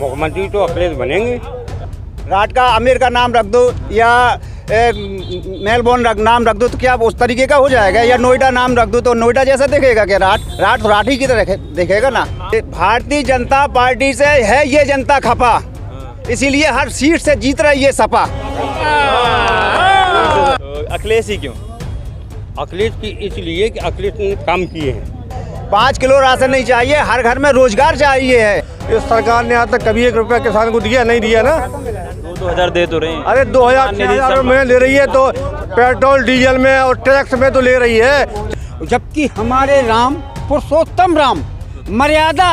मुख्यमंत्री तो अखिलेश बनेंगे। राट का आमिर का नाम रख दो या मेलबोर्न नाम रख दो तो क्या उस तरीके का हो जाएगा, या नोएडा नाम रख दो तो नोएडा जैसा दिखेगा क्या? राट राट ही की तरह दिखेगा ना। भारतीय जनता पार्टी से है ये जनता खपा, इसीलिए हर सीट से जीत रही है सपा। तो अखिलेश ही क्यों? अखिलेश की इसलिए कि अखिलेश ने काम किए हैं। 5 किलो राशन नहीं चाहिए, हर घर में रोजगार चाहिए है। इस सरकार ने आज तक कभी 1 रुपया किसान को दिया नहीं दिया ना। 2,000 दे तो रहे हैं। अरे 2,000 में ले रही है तो पेट्रोल डीजल में और टैक्स में तो ले रही है। जबकि हमारे राम पुरुषोत्तम राम मर्यादा,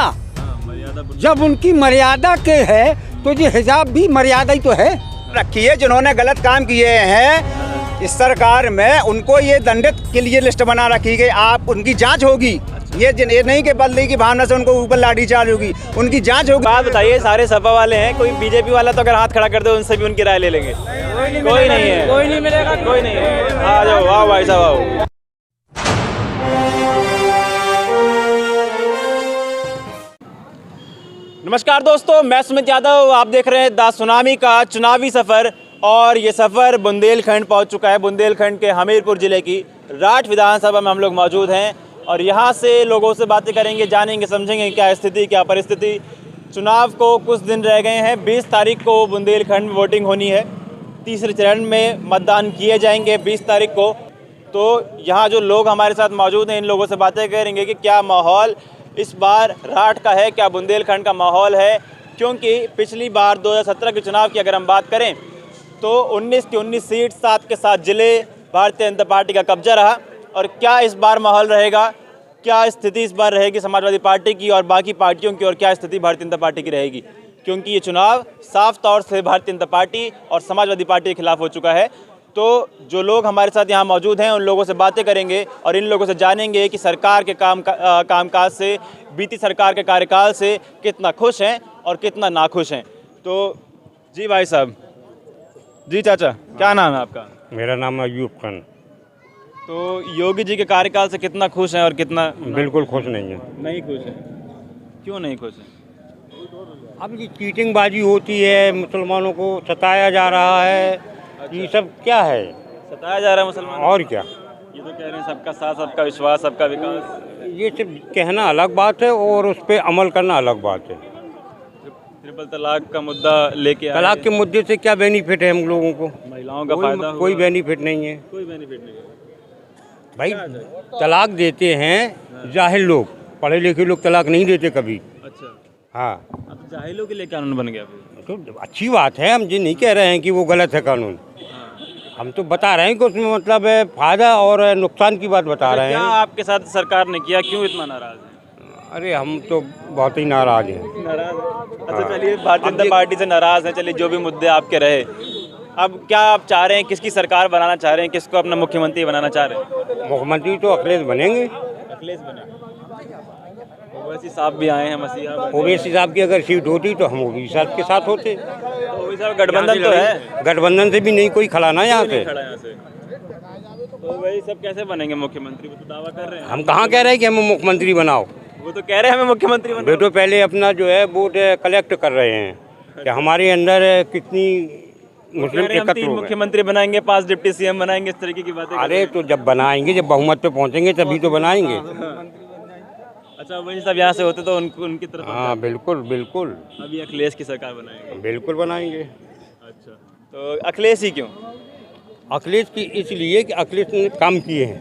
जब उनकी मर्यादा के है तो ये हिजाब भी मर्यादा ही तो है। रखी है जिन्होंने गलत काम किए हैं इस सरकार में, उनको ये दंडित के लिए लिस्ट बना रखी गई। आप उनकी जांच होगी, ये नहीं कि बदली की भावना से उनको ऊपर लाठी चार्ज होगी, उनकी जांच होगी। बात बताइए, सारे सपा वाले हैं, कोई बीजेपी वाला तो अगर हाथ खड़ा कर दे उनसे भी उनकी राय ले लेंगे। कोई नहीं है, कोई नहीं मिलेगा, कोई नहीं है। आ जाओ, आओ भाई साहब आओ। नमस्कार दोस्तों, मैं सुमित यादव, आप देख रहे हैं द सुनामी का चुनावी सफ़र। और ये सफ़र बुंदेलखंड पहुंच चुका है। बुंदेलखंड के हमीरपुर ज़िले की राठ विधानसभा में हम लोग मौजूद हैं और यहाँ से लोगों से बातें करेंगे, जानेंगे, समझेंगे क्या स्थिति, क्या परिस्थिति। चुनाव को कुछ दिन रह गए हैं। 20 तारीख को बुंदेलखंड में वोटिंग होनी है। तीसरे चरण में मतदान किए जाएंगे 20 तारीख को। तो यहाँ जो लोग हमारे साथ मौजूद हैं, इन लोगों से बातें करेंगे कि क्या माहौल इस बार राठ का है, क्या बुंदेलखंड का माहौल है। क्योंकि पिछली बार 2017 के चुनाव की अगर हम बात करें तो 19 की 19 सीट, 7 के 7 जिले भारतीय जनता पार्टी का कब्जा रहा। और क्या इस बार माहौल रहेगा, क्या स्थिति इस बार रहेगी समाजवादी पार्टी की और बाकी पार्टियों की, और क्या स्थिति भारतीय जनता पार्टी की रहेगी। क्योंकि ये चुनाव साफ तौर से भारतीय जनता पार्टी और समाजवादी पार्टी के खिलाफ हो चुका है। तो जो लोग हमारे साथ यहाँ मौजूद हैं उन लोगों से बातें करेंगे और इन लोगों से जानेंगे कि सरकार के कामकाज से, बीती सरकार के कार्यकाल से कितना खुश हैं और कितना नाखुश हैं। तो जी भाई साहब, जी चाचा, क्या नाम है आपका? मेरा नाम अयूब खान। तो योगी जी के कार्यकाल से कितना खुश हैं और कितना? बिल्कुल खुश नहीं है। नहीं खुश है। क्यों नहीं खुश है? अब ये चीटिंगबाजी होती है, मुसलमानों को सताया जा रहा है। अच्छा। ये सब क्या है? सताया जा रहा है मुसलमान, और क्या? ये तो कह रहे हैं सबका साथ, सबका विश्वास, सबका विकास। ये सब कहना अलग बात है और उस पर अमल करना अलग बात है। ट्रिपल तलाक का मुद्दा लेके आए। तलाक के मुद्दे से क्या बेनिफिट है हम लोगों को? महिलाओं का फायदा कोई बेनिफिट नहीं है। कोई बेनिफिट नहीं है भाई। तलाक देते हैं जाहिल लोग, पढ़े लिखे लोग तलाक नहीं देते कभी। अच्छा। हाँ, अब तो जाहिलों के लिए कानून बन गया। तो अच्छी बात है, हम ये नहीं कह रहे हैं कि वो गलत है कानून। हम तो बता रहे हैं कि उसमें मतलब है फायदा और नुकसान की बात बता रहे हैं। क्या आपके साथ सरकार ने किया, क्यों इतना नाराज है? अरे हम तो बहुत ही नाराज हैं। नाराज? अच्छा चलिए, भारतीय जनता पार्टी से नाराज हैं। चलिए, जो भी मुद्दे आपके रहे, अब क्या आप चाह रहे हैं, किसकी सरकार बनाना चाह रहे हैं, किसको अपना मुख्यमंत्री बनाना चाह रहे हैं? मुख्यमंत्री तो अखिलेश बनेंगे। अखिलेश बने। ओवैसी साहब भी आए हैं, मसीहा। ओवैसी साहब की अगर सीट होती तो हम ओवैसी साहब के साथ होते। ओवैसी साहब गठबंधन तो है। गठबंधन से भी नहीं कोई खड़ा ना यहाँ से। तो वही सब कैसे बनेंगे मुख्यमंत्री? वो तो दावा कर रहे हैं। हम कहाँ कह रहे हैं कि हमें मुख्यमंत्री बनाओ। वो तो कह रहे हैं हमें मुख्यमंत्री बनाओ। तो पहले अपना जो है वोट कलेक्ट कर रहे हैं कि हमारे अंदर कितनी मुस्लिम एकत्र हो गए। मुख्यमंत्री बनाएंगे, 5 डिप्टी सीएम बनाएंगे, इस तरीके की बातें। अरे तो जब बनाएंगे, जब बहुमत पे पहुंचेंगे तभी तो बनाएंगे। अच्छा, वही सब यहाँ से होते तो उनकी तरफ। हाँ बिल्कुल बिल्कुल। अभी अखिलेश की सरकार बनाएंगे। बिल्कुल बनाएंगे। अच्छा, तो अखिलेश ही क्यों? अखिलेश की इसलिए कि अखिलेश ने काम किए हैं।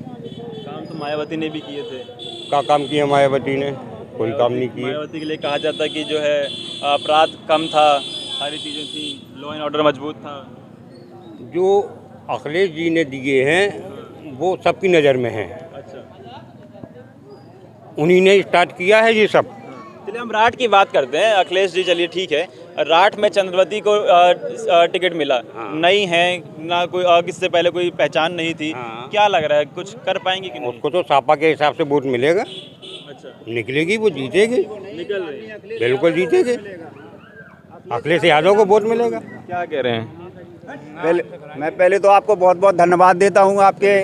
काम तो मायावती ने भी किए थे। क्या काम किया मायावती ने? कोई काम नहीं किए। मायावती के लिए कहा जाता है कि जो है अपराध कम था, सारी चीज़ें थी, लॉ एंड ऑर्डर मजबूत था। जो अखिलेश जी ने दिए हैं वो सबकी नज़र में हैं। अच्छा, उन्हीं ने स्टार्ट किया है ये सब। चलिए हम राठ की बात करते हैं। अखिलेश जी, चलिए ठीक है, राठ में चंद्रवती को टिकट मिला। हाँ। नहीं है ना, कोई इससे पहले कोई पहचान नहीं थी। हाँ। क्या लग रहा है, कुछ कर पाएंगे कि नहीं? उसको तो सापा के हिसाब से वोट मिलेगा। अच्छा, निकलेगी, वो जीतेगी। निकल रही है। बिल्कुल जीतेगी। अखिलेश यादव को वोट मिलेगा। क्या कह रहे हैं? मैं पहले तो आपको बहुत बहुत धन्यवाद देता हूँ आपके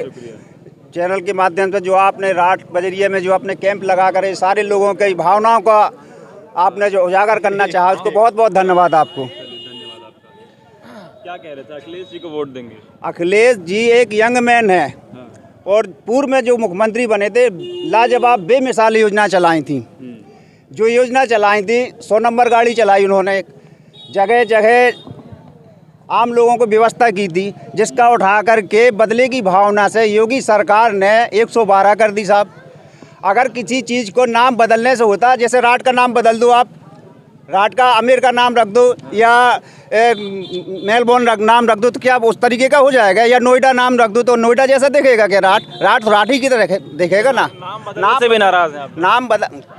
चैनल के माध्यम से, जो आपने राठ बजरिया में जो अपने कैंप लगा कर सारे लोगों की भावनाओं का आपने जो उजागर करना चाहा उसको बहुत बहुत धन्यवाद आपको। क्या कह रहे थे, अखिलेश जी को वोट देंगे? अखिलेश जी एक यंग मैन है और पूर्व में जो मुख्यमंत्री बने थे लाजवाब बेमिसाल योजना चलाई थी। जो योजना चलाई थी 100 नंबर गाड़ी चलाई उन्होंने, जगह जगह आम लोगों को व्यवस्था की थी, जिसका उठा करके बदले की भावना से योगी सरकार ने 112 कर दी साहब। अगर किसी चीज़ को नाम बदलने से होता, जैसे राट का नाम बदल दो आप, राट का आमिर का नाम रख दो या मेलबोर्न नाम रख दो तो क्या उस तरीके का हो जाएगा, या नोएडा नाम रख दो तो नोएडा जैसा दिखेगा क्या? राट तो राठी की तरह दिखेगा ना। नाम से भी नाराज हैं आप?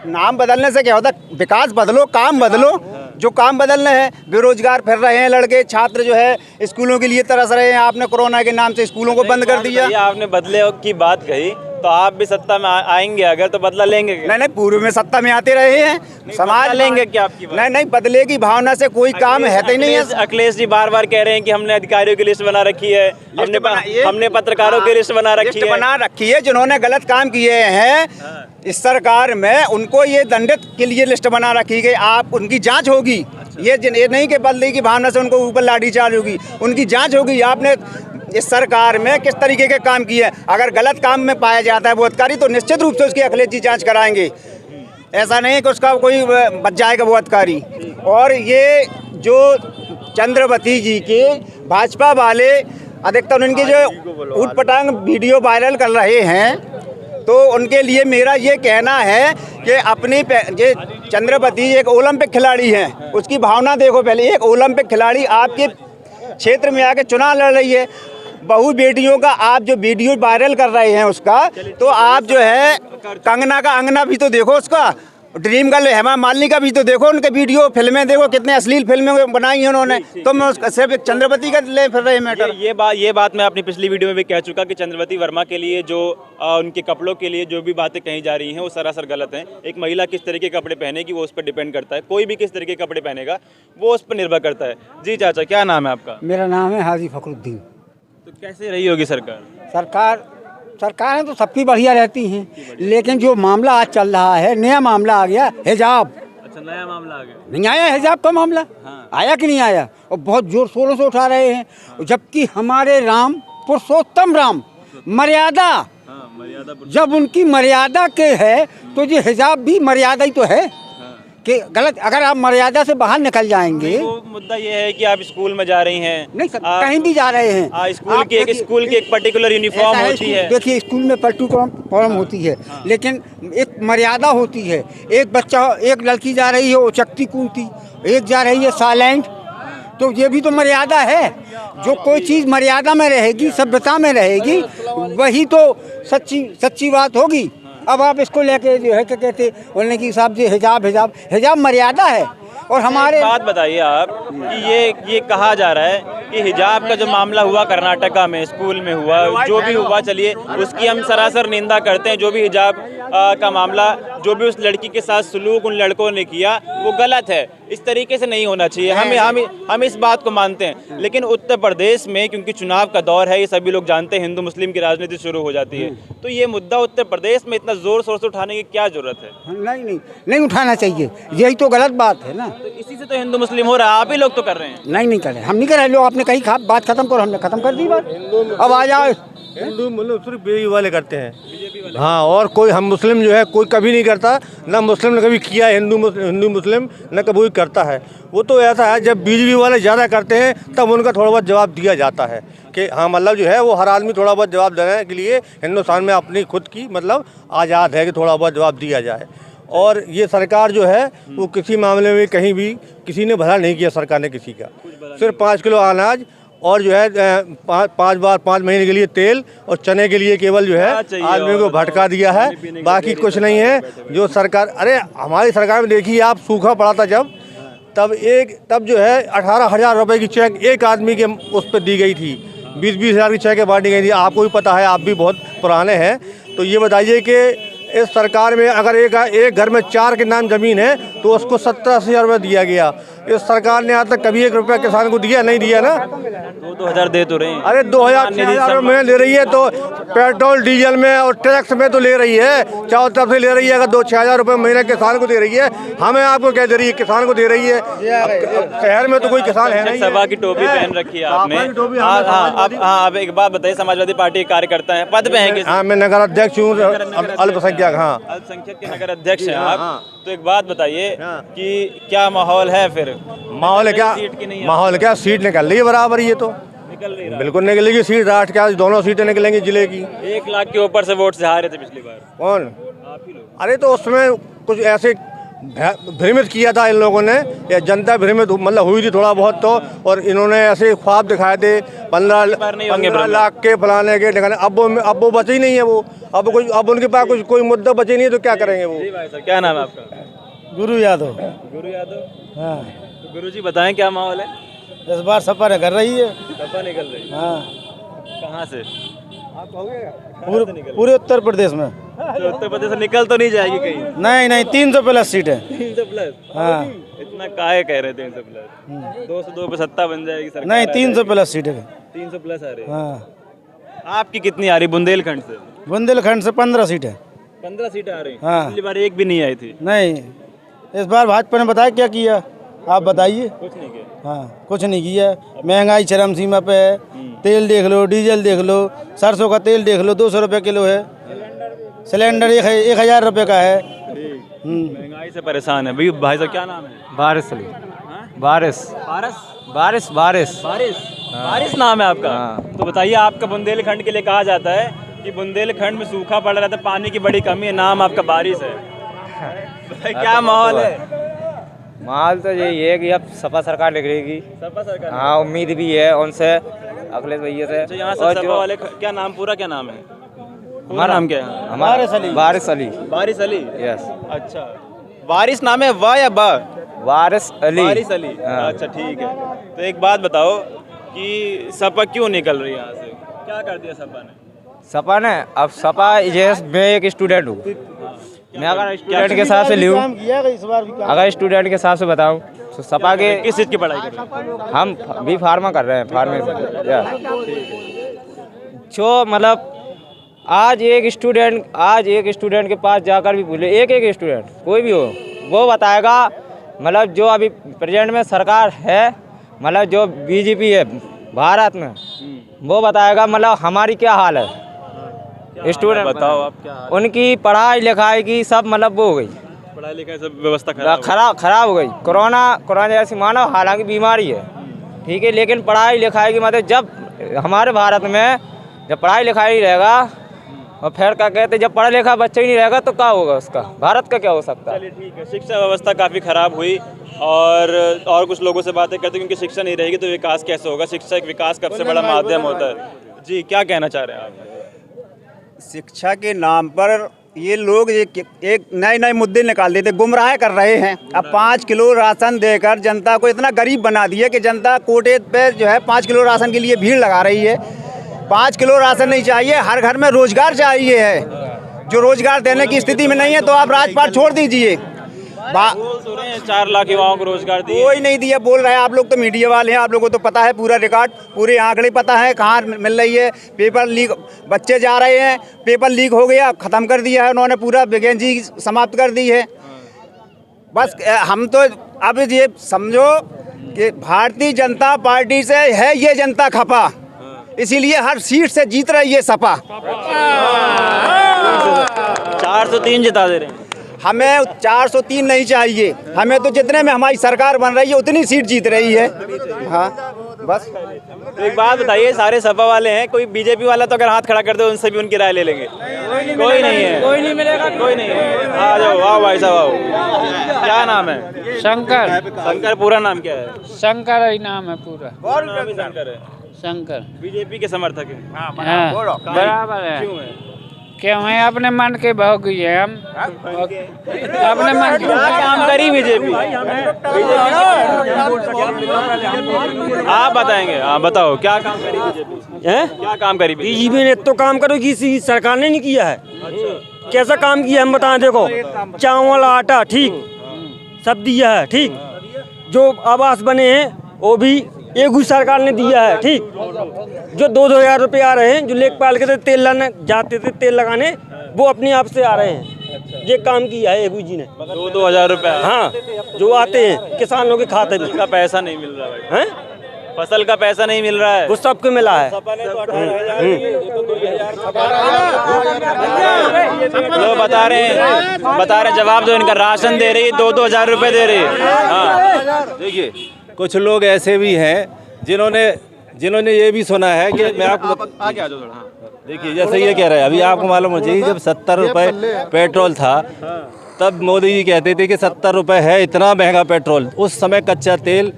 नाम बदलने से क्या होता? विकास बदलो, काम बदलो। जो काम बदलने हैं, बेरोजगार फिर रहे हैं लड़के, छात्र जो है स्कूलों के लिए तरस रहे हैं। आपने कोरोना के नाम से स्कूलों को बंद कर दिया। आपने बदले की बात कही, तो आप भी सत्ता में आएंगे अगर, तो बदला लेंगे क्या? नहीं, पूर्व में सत्ता में आते रहे हैं, समाज लेंगे क्या आपकी बात? नहीं, बदले की भावना से कोई काम है तो ही नहीं है। अखिलेश जी बार बार कह रहे हैं कि हमने अधिकारियों की लिस्ट बना रखी है, हमने पत्रकारों की लिस्ट बना रखी है। जिन्होंने गलत काम किए हैं इस सरकार में, उनको ये दंडित के लिए लिस्ट बना रखी गई। आप उनकी जांच होगी। ये नहीं कि बदले की भावना से उनको ऊपर लाठीचार्ज होगी, उनकी जांच होगी। आपने इस सरकार में किस तरीके के काम किए, अगर गलत काम में पाया जाता है वो अधिकारी, तो निश्चित रूप से उसकी अखिलेश जी जांच कराएंगे। ऐसा नहीं कि उसका कोई बच जाएगा वो अधिकारी। और ये जो चंद्रवती जी के भाजपा वाले अधिकतर उनके जो ऊटपटांग वीडियो वायरल कर रहे हैं, तो उनके लिए मेरा ये कहना है कि अपनी ये चंद्रवती एक ओलंपिक खिलाड़ी हैं, उसकी भावना देखो पहले। एक ओलंपिक खिलाड़ी आपके क्षेत्र में आके चुनाव लड़ रही है, बहु बेटियों का आप जो वीडियो वायरल कर रहे हैं उसका, तो आप जो है कंगना का अंगना भी तो देखो, उसका ड्रीम गर्ल हेमा मालिनी का भी तो देखो, उनके वीडियो फिल्में देखो, कितने अश्लील फिल्में बनाई हैं उन्होंने। तो मैं उसका सिर्फ एक चंद्रवती का ले फिर रहे मैटर। ये बात मैं अपनी पिछली वीडियो में भी कह चुका कि चंद्रवती वर्मा के लिए जो उनके कपड़ों के लिए जो भी बातें कही जा रही हैं वो सरासर गलत हैं। एक महिला किस तरह के कपड़े पहनेगी वो उस पर डिपेंड करता है, कोई भी किस तरह के कपड़े पहनेगा वो उस पर निर्भर करता है। जी चाचा, क्या नाम है आपका? मेरा नाम है हाजी फखरुद्दीन। तो कैसे रही होगी सरकार? सरकारें तो सबकी बढ़िया रहती हैं, लेकिन जो मामला आज चल रहा है, नया मामला आ गया हिजाब। अच्छा, नया मामला आ गया? नहीं आया हिजाब का मामला? हाँ। आया कि नहीं आया? और बहुत जोर शोरों से उठा रहे हैं। हाँ। जबकि हमारे राम, पुरुषोत्तम राम, मर्यादा, जब उनकी मर्यादा के है तो ये हिजाब भी मर्यादा ही तो है कि गलत। अगर आप मर्यादा से बाहर निकल जाएंगे, वो मुद्दा ये है कि आप स्कूल में जा रही हैं, नहीं कहीं भी जा रहे हैं, स्कूल की एक पर्टिकुलर यूनिफॉर्म होती है। देखिए, स्कूल में पर्टिकुलर होती है, लेकिन एक मर्यादा होती है। एक लड़की जा रही है उचकती कूदती, एक जा रही है साइलेंट, तो ये भी तो मर्यादा है। जो कोई चीज़ मर्यादा में रहेगी, सभ्यता में रहेगी, वही तो सच्ची बात होगी। अब आप इसको लेके जो है क्या कहते बोलने की हिसाब से हिजाब मर्यादा है। और हमारे बात बताइए आप कि ये कहा जा रहा है कि हिजाब का जो मामला हुआ कर्नाटका में, स्कूल में हुआ, जो भी हुआ, चलिए उसकी हम सरासर निंदा करते हैं। जो भी हिजाब का मामला, जो भी उस लड़की के साथ सलूक उन लड़कों ने किया वो गलत है, इस तरीके से नहीं होना चाहिए। हम इस बात को मानते हैं। लेकिन उत्तर प्रदेश में क्योंकि चुनाव का दौर है, ये सभी लोग जानते हैं, हिंदू मुस्लिम की राजनीति शुरू हो जाती है, तो ये मुद्दा उत्तर प्रदेश में इतना जोर शोर से उठाने की क्या जरूरत है? नहीं उठाना चाहिए, यही तो गलत बात है ना। तो इसी से तो हिंदू मुस्लिम हो रहा है, आप ही लोग तो कर रहे हैं। नहीं कर रहे, हम नहीं कर रहे। लोग आपने कही बात खत्म करो, हमने खत्म कर दी बात। अब आ जाओ, हिंदू मतलब सिर्फ बीजेपी वाले करते हैं। हाँ, और कोई हम मुस्लिम जो है कोई कभी नहीं करता, ना मुस्लिम ने कभी किया, हिंदू मुस्लिम न कभी करता है। वो तो ऐसा है जब बीजेपी वाले ज़्यादा करते हैं तब उनका थोड़ा बहुत जवाब दिया जाता है कि हाँ, मतलब जो है वो हर आदमी थोड़ा बहुत जवाब देने के लिए हिंदुस्तान में अपनी खुद की मतलब आज़ाद है कि थोड़ा बहुत जवाब दिया जाए। और ये सरकार जो है वो किसी मामले में कहीं भी किसी ने भला नहीं किया सरकार ने किसी का। सिर्फ 5 किलो अनाज और जो है 5 महीने के लिए तेल और चने के लिए केवल जो है आदमी को भटका दिया है, बाकी कुछ नहीं है। जो सरकार, अरे हमारी सरकार में देखिए आप, सूखा पड़ा था तब जो है 18,000 रुपये की चेक एक आदमी के उस पर दी गई थी, 20-20 हज़ार की चेकें बांटी गई थी। आपको भी पता है, आप भी बहुत पुराने हैं, तो ये बताइए कि इस सरकार में अगर एक घर में 4 के नाम ज़मीन है तो उसको 70-80 हज़ार रुपये दिया गया। इस सरकार ने आज तक कभी 1 रुपया किसान को दिया नहीं दिया ना। 2,000 दे तो रहे हैं। अरे 2,000 में ले रही है तो पेट्रोल डीजल में और टैक्स में तो ले रही है, चारों तरफ से ले रही है। अगर 2-6,000 रुपये महीने किसान को दे रही है, हमें आपको क्या दे रही है? किसान को दे रही है। शहर में तो कोई किसान है नहीं। सभा की टोपी पहन रखी है आपने। आप एक बात बताइए, समाजवादी पार्टी के कार्यकर्ता हैं, पद पे हैं? हाँ, मैं नगर अध्यक्ष हूँ, अल्पसंख्यक। हाँ, अल्पसंख्यक के नगर अध्यक्ष हैं आप। तो एक बात बताइए कि क्या माहौल है फिर? माहौल क्या? माहौल क्या? सीट निकल रही है बराबर, ये तो निकल रही है। बिल्कुल निकलेगी सीट। राष्ट्र क्या दोनों सीटें निकलेंगी जिले की। 1 लाख के ऊपर से वोट से हारे थे पिछली बार। कौन? आप ही लोग। अरे तो उसमें कुछ ऐसे भ्रमित किया था इन लोगों ने, या जनता भ्रमित मतलब हुई थी थोड़ा बहुत तो, और इन्होंने ऐसे ख्वाब दिखाए थे 15 लाख के फलाने के निकाले। अब वो बचे ही नहीं है। वो अब उनके पास कोई मुद्दा बचे नहीं है, तो क्या करेंगे वो? जी भाई साहब, क्या नाम है आपका? गुरु यादव। गुरु यादव। हाँ, तो गुरु जी बताएं क्या माहौल है? इस बार सपा कर रही है। सपा निकल रही है। हाँ, कहाँ से? पूरे उत्तर प्रदेश में। तो उत्तर प्रदेश से निकल तो नहीं जाएगी कहीं? नहीं 300 प्लस सीट है। 300 प्लस? हाँ, इतना काहे कह रहे थे 300 प्लस? 202 पे सत्ता बन जाएगी सरकार। नहीं 300 प्लस सीट है। 300 प्लस आ रही है। हाँ, आपकी कितनी आ रही बुंदेलखंड से? बुंदेलखंड से 15 सीट है। 15 सीटें आ रही। हाँ। पिछली बार एक भी नहीं आई थी। नहीं, इस बार भाजपा ने बताया क्या किया, आप बताइए। कुछ नहीं किया। हाँ, कुछ नहीं किया। महंगाई चरम सीमा पे है। तेल देख लो, डीजल देख लो, सरसों का तेल देख लो, 200 रुपये किलो है। सिलेंडर 1,000 रुपये का है। महंगाई से परेशान है भाई। भाई साहब क्या नाम है? बारिश अली। हाँ? बारिश पारस? बारिश बारिश बारिश? बारिश नाम है आपका? तो बताइए, आपका बुंदेलखंड के लिए कहा जाता है कि बुंदेलखंड में सूखा पड़ रहा था, पानी की बड़ी कमी है, नाम आपका बारिश है। बताइए क्या माहौल है? माहौल तो यही है कि अब सपा सरकार निकलेगी। सपा सरकार? हाँ, उम्मीद भी है उनसे, अखिलेश भैया से। अच्छा, यहाँ सब सपा वाले क्या नाम, पूरा क्या नाम है? पूरा नाम क्या है? हमारा बारिश अली। बारिश अली? यस। अच्छा, बारिश नाम है, वाह या बा? बारिश अली। बारिश अली। हाँ। अच्छा ठीक है। तो एक बात बताओ कि सपा क्यों निकल रही है यहाँ से? क्या कर दिया सपा ने? सपा ने, अब सपा मैं एक स्टूडेंट हूँ। मैं अगर स्टूडेंट के हिसाब से लूँ, अगर स्टूडेंट के हिसाब से बताऊँ तो सपा के किस चीज़ की पढ़ाई कर रहे हैं? हम भी फार्मा कर रहे हैं, फार्मेसी। जो मतलब आज एक स्टूडेंट के पास जाकर भी बोले, एक स्टूडेंट कोई भी हो, वो बताएगा मतलब जो अभी प्रेजेंट में सरकार है, मतलब जो बीजेपी है भारत में, वो बताएगा मतलब हमारी क्या हाल है। स्टूडेंट बताओ आप क्या हाल है? उनकी पढ़ाई लिखाई की सब मतलब वो हो गई, पढ़ाई लिखाई सब व्यवस्था खराब हो गई। कोरोना जैसी मानव हालांकि बीमारी है, ठीक है, लेकिन पढ़ाई लिखाई की मतलब जब हमारे भारत में जब पढ़ाई लिखाई नहीं रहेगा, और फिर क्या कहते, जब पढ़ा लिखा बच्चा ही नहीं रहेगा तो क्या होगा उसका, भारत का क्या हो सकता है। चलिए ठीक है। शिक्षा व्यवस्था काफ़ी खराब हुई, और कुछ लोगों से बातें करते हैं, क्योंकि शिक्षा नहीं रहेगी तो विकास कैसे होगा? शिक्षा एक विकास का सबसे बड़ा माध्यम होता है। जी, क्या कहना चाह रहे हैं आप? शिक्षा के नाम पर ये लोग एक नए मुद्दे निकाल देते, गुमराह कर रहे हैं। अब 5 किलो राशन देकर जनता को इतना गरीब बना दिया कि जनता कोटे पे जो है 5 किलो राशन के लिए भीड़ लगा रही है। 5 किलो राशन नहीं चाहिए, हर घर में रोजगार चाहिए है। जो रोजगार देने की स्थिति में नहीं है तो आप राजपाट छोड़ दीजिए। बोल तो रहे हैं 4 लाख युवाओं को रोजगार दिए। कोई नहीं दिया बोल रहे हैं। आप लोग तो मीडिया वाले हैं, आप लोगों को तो पता है पूरा रिकॉर्ड, पूरे आंकड़े पता है कहाँ मिल रही है। पेपर लीक, बच्चे जा रहे हैं, पेपर लीक हो गया, ख़त्म कर दिया है उन्होंने, पूरा वैकेंसी समाप्त कर दी है। बस हम तो अब ये समझो कि भारतीय जनता पार्टी से है ये जनता खपा, इसीलिए हर सीट से जीत रही है सपा। 403 जिता दे रहे हैं। हमें 403 नहीं चाहिए, हमें तो जितने में हमारी सरकार बन रही है उतनी सीट जीत रही है। हाँ बस। तो एक बात बताइए, सारे सपा वाले हैं, कोई बीजेपी वाला तो अगर हाथ खड़ा कर दे उनसे भी उनकी राय ले लेंगे? कोई नहीं है, कोई नहीं मिलेगा, कोई नहीं है। आ जाओ, आओ भाई साहब आओ। क्या नाम है? शंकर। शंकर पूरा नाम क्या है? शंकर ही नाम है पूरा। नाम ही शंकर है। शंकर बीजेपी के समर्थक हैं। हाँ, बराबर है। क्यों है? क्यों है? अपने मन के भोगी है हम, अपने मन क्या काम करी बीजेपी? आप बताएंगे, आप बताओ क्या काम करी बीजेपी? हैं? क्या काम करी बीजेपी ने तो काम करो किसी सरकार ने नहीं किया है। कैसा काम किया हम बताएं? देखो, चावल आटा ठीक सब दिया है, ठीक, जो आवास बने हैं वो भी एक ही सरकार ने दिया है, ठीक। जो 2-2 हज़ार रुपये आ रहे हैं, जो लेखपाल के थे तेल लाने जाते थे तेल लगाने, वो अपने आप से आ रहे हैं। ये काम किया है एगू जी ने। 2-2 हज़ार रुपये? हाँ, जो आते हैं किसानों के खाते में। का पैसा नहीं मिल रहा है, फसल का पैसा नहीं मिल रहा है, वो सबको मिला है। लोग बता रहे हैं जवाब दो इनका। राशन दे रही है, 2-2 हज़ार रुपये दे रही है। हाँ देखिए, कुछ लोग ऐसे भी हैं जिन्होंने ये भी सुना है कि मैं आपको आगे आ जाओ थोड़ा। देखिए, जैसे ये कह रहे हैं, अभी आपको मालूम हो चाहिए जब 70 रुपये पेट्रोल था तब मोदी जी कहते थे कि 70 रुपये है, इतना महंगा पेट्रोल। उस समय कच्चा तेल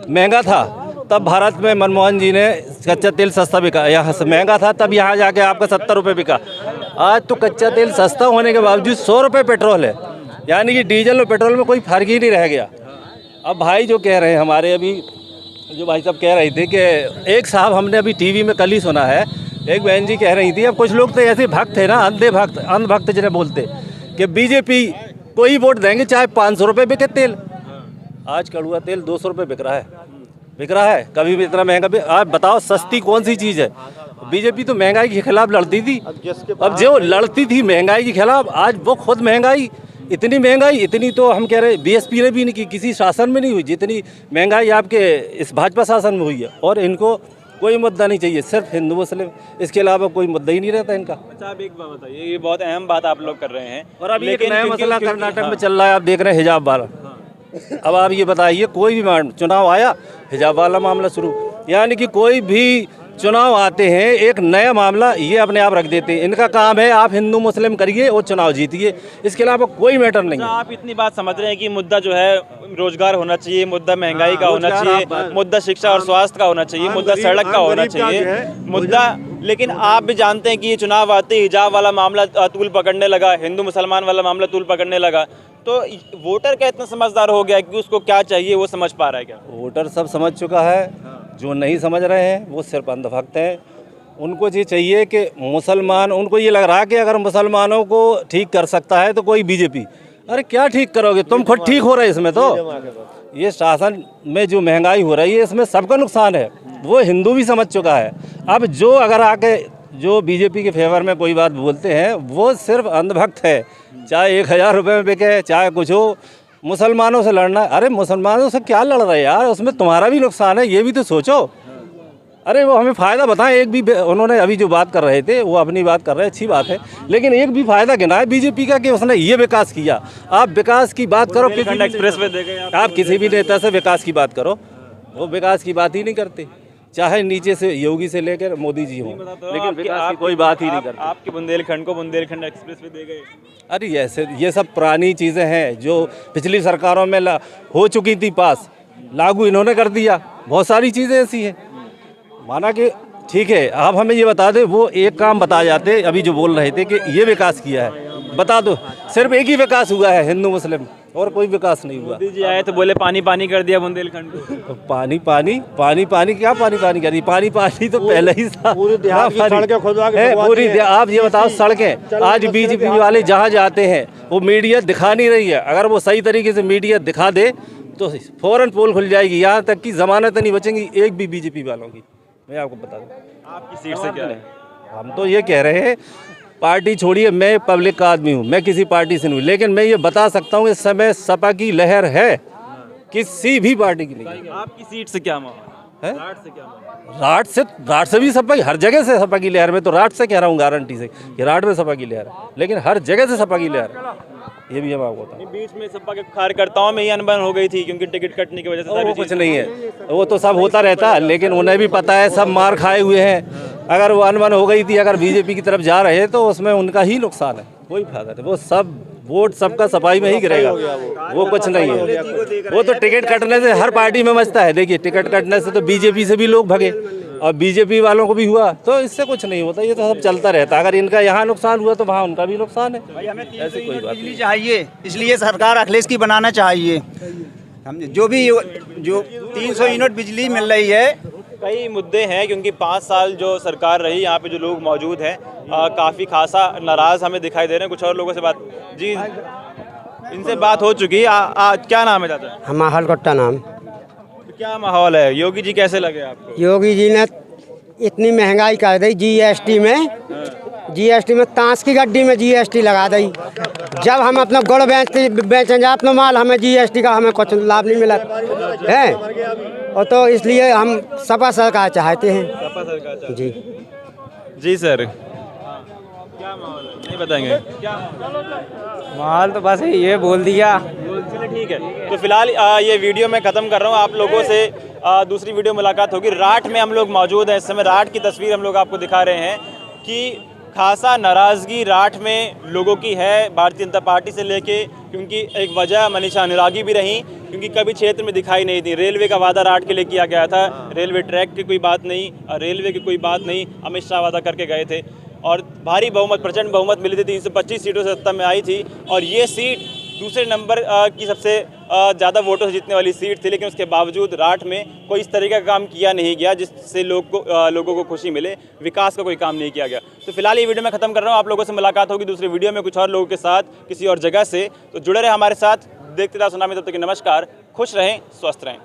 महंगा था, तब भारत में मनमोहन जी ने कच्चा तेल सस्ता बिका, यहाँ से महंगा था, तब यहाँ जाके आपका 70 रुपये बिका। आज तो कच्चा तेल सस्ता होने के बावजूद 100 रुपये पेट्रोल है, यानी कि डीजल और पेट्रोल में कोई फ़र्क ही नहीं रह गया। अब भाई जो कह रहे हैं, हमारे अभी जो भाई साहब कह रहे थे कि एक साहब हमने अभी टीवी में कल ही सुना है, एक बहन जी कह रही थी, अब कुछ लोग तो ऐसे भक्त है ना, अंधभक्त जिन्हें बोलते, कि बीजेपी को ही वोट देंगे चाहे 500 रुपये बिके तेल। आज कड़ुआ तेल 200 रुपये बिक रहा है, कभी भी इतना महंगा आप बताओ सस्ती कौन सी चीज़ है। बीजेपी तो महंगाई के खिलाफ लड़ती थी, अब जो लड़ती थी महंगाई के खिलाफ, आज वो खुद महंगाई इतनी तो हम कह रहे बीएसपी ने भी नहीं की, किसी शासन में नहीं हुई जितनी महंगाई आपके इस भाजपा शासन में हुई है। और इनको कोई मुद्दा नहीं चाहिए, सिर्फ हिंदू मुस्लिम, इसके अलावा कोई मुद्दा ही नहीं रहता इनका। अच्छा, आप एक बात बताइए, ये बहुत अहम बात आप लोग कर रहे हैं, और अभी एक नया मसला कर्नाटक में चल रहा है, आप देख रहे हैं हिजाब वाला। अब आप ये बताइए, कोई भी चुनाव आया हिजाब वाला मामला शुरू, यानी कि कोई भी चुनाव आते हैं एक नया मामला ये अपने आप रख देते हैं। इनका काम है आप हिंदू मुस्लिम करिए और चुनाव जीतिए, इसके अलावा कोई मैटर नहीं है। आप इतनी बात समझ रहे हैं कि मुद्दा जो है रोजगार होना चाहिए, मुद्दा महंगाई का होना चाहिए, मुद्दा शिक्षा और स्वास्थ्य का होना चाहिए, मुद्दा सड़क का होना चाहिए, मुद्दा। लेकिन आप भी जानते हैं कि ये चुनाव आते ही हिजाब वाला मामला तूल पकड़ने लगा, हिंदू मुसलमान वाला मामला तूल पकड़ने लगा, तो वोटर क्या इतना समझदार हो गया कि उसको क्या चाहिए वो समझ पा रहा है क्या? वोटर सब समझ चुका है, जो नहीं समझ रहे हैं वो सिर्फ अंधभक्त हैं। उनको ये चाहिए कि मुसलमान, उनको ये लग रहा है कि अगर मुसलमानों को ठीक कर सकता है तो कोई बीजेपी। अरे क्या ठीक करोगे, तुम खुद ठीक हो रहे इसमें। तो ये शासन में जो महंगाई हो रही है इसमें सबका नुकसान है, वो हिंदू भी समझ चुका है। अब जो अगर आके जो बीजेपी के फेवर में कोई बात बोलते हैं वो सिर्फ अंधभक्त है, चाहे 1000 रुपये में बिके चाहे कुछ हो। मुसलमानों से लड़ना, अरे मुसलमानों से क्या लड़ रहे यार, उसमें तुम्हारा भी नुकसान है, ये भी तो सोचो। अरे वो हमें फ़ायदा बताएं, एक भी उन्होंने अभी जो बात कर रहे थे वो अपनी बात कर रहे हैं, अच्छी बात है, लेकिन एक भी फ़ायदा गिनाए बीजेपी का कि उसने ये विकास किया। आप विकास की बात करो, एक्सप्रेस वे देखे आप किसी भी नेता से विकास की बात करो, वो विकास की बात ही नहीं करते, चाहे नीचे से योगी से लेकर मोदी जी हों, लेकिन विकास की कोई बात ही नहीं करते। आपके बुंदेलखंड को बुंदेलखंड एक्सप्रेस वे दे गए। अरे ऐसे ये सब पुरानी चीज़ें हैं जो पिछली सरकारों में हो चुकी थी पास, लागू इन्होंने कर दिया। बहुत सारी चीज़ें ऐसी हैं, माना कि ठीक है आप हमें ये बता दें, वो एक काम बता जाते अभी जो बोल रहे थे कि ये विकास किया है, बता दो। सिर्फ एक ही विकास हुआ है हिंदू मुस्लिम, और कोई विकास नहीं हुआ। मोदी जी आए तो बोले पानी पानी कर दिया बुंदेलखंड को। तो पानी पानी क्या पानी पानी कर दी, पानी तो पहले ही था। पूरी आप ये बताओ, सड़कें आज बीजेपी वाले जहाँ जाते हैं वो मीडिया दिखा नहीं रही है। अगर वो सही तरीके से मीडिया दिखा दे तो फौरन पोल खुल जाएगी, यहाँ तक कि जमानत नहीं बचेंगी एक भी बीजेपी वालों की। मैं आपको बता दूँ। आपकी सीट से क्या है? हम तो ये कह रहे हैं, पार्टी छोड़िए, मैं पब्लिक का आदमी हूँ, मैं किसी पार्टी से नहीं हूँ, लेकिन मैं ये बता सकता हूँ इस समय सपा की लहर है, किसी भी पार्टी की नहीं। आपकी सीट से क्या माहौल है? राठ से क्या माहौल? राठ से भी सपा की, हर जगह से सपा की लहर। में तो राठ से कह रहा हूँ गारंटी से कि राठ में सपा की लहर है, लेकिन हर जगह से सपा की लहर है, ये भी हम आपको बताएं। बीच में सपा के कार्यकर्ताओं में ही अनबन हो गई थी क्योंकि टिकट कटने की वजह से। वो कुछ नहीं है, वो तो सब होता रहता है, लेकिन उन्हें भी पता है सब मार खाए हुए हैं। अगर वो अनबन हो गई थी, अगर बीजेपी की तरफ जा रहे हैं तो उसमें उनका ही नुकसान है, कोई फायदा नहीं। वो सब वोट सबका सफाई में ही गिरेगा, वो कुछ नहीं है। वो तो टिकट कटने से हर पार्टी में मचता है। देखिए टिकट कटने से तो बीजेपी से भी लोग भगे और बीजेपी वालों को भी हुआ, तो इससे कुछ नहीं होता, ये तो सब चलता रहता है। अगर इनका यहाँ नुकसान हुआ तो वहाँ उनका भी नुकसान है, ऐसी कोई बात नहीं। चाहिए, इसलिए सरकार अखिलेश की बनाना चाहिए। समझे, जो 300 यूनिट बिजली मिल रही है। कई मुद्दे हैं क्योंकि 5 साल जो सरकार रही, यहाँ पे जो लोग मौजूद हैं काफ़ी खासा नाराज़ हमें दिखाई दे रहे हैं। कुछ और लोगों से बात, जी इनसे बात हो चुकी है। क्या नाम है चाचा? हमाहल कट्टा नाम। क्या माहौल है, योगी जी कैसे लगे आपको? योगी जी ने इतनी महंगाई कर दी जीएसटी में, जीएसटी में ताश की गड्डी में जीएसटी लगा दी। जब हम अपना गुड़ बेचें जा अपना माल, हमें जीएसटी का हमें कुछ लाभ नहीं मिला है। और तो इसलिए हम सपा सरकार चाहते हैं। सपा सरकार चाहते जी जी सर, क्या माहौल है, नहीं बताएंगे क्या माल तो बस ये बोल दिया। चलिए ठीक है, तो फिलहाल ये वीडियो मैं ख़त्म कर रहा हूँ। आप लोगों से दूसरी वीडियो मुलाकात होगी। राठ में हम लोग मौजूद हैं इस समय। राठ की तस्वीर हम लोग आपको दिखा रहे हैं कि खासा नाराज़गी राठ में लोगों की है भारतीय जनता पार्टी से लेके, क्योंकि एक वजह मनीषा अनुरागी भी रही, क्योंकि कभी क्षेत्र में दिखाई नहीं दी। रेलवे का वादा राठ के लिए किया गया था, रेलवे ट्रैक की कोई बात नहीं, रेलवे की कोई बात नहीं, अमित शाह वादा करके गए थे और भारी बहुमत, प्रचंड बहुमत मिली थी, 325 सीटों से सत्ता में आई थी। और ये सीट दूसरे नंबर की सबसे ज़्यादा वोटों से जीतने वाली सीट थी, लेकिन उसके बावजूद राठ में कोई इस तरीके का काम किया नहीं गया जिससे लोगों को खुशी मिले। विकास का कोई काम नहीं किया गया। तो फिलहाल ये वीडियो मैं ख़त्म कर रहा हूँ। आप लोगों से मुलाकात होगी दूसरी वीडियो में कुछ और लोगों के साथ, किसी और जगह से। तो जुड़े रहे हमारे साथ, देखते रहे सुनामी। तब तक नमस्कार, खुश रहें, स्वस्थ रहें।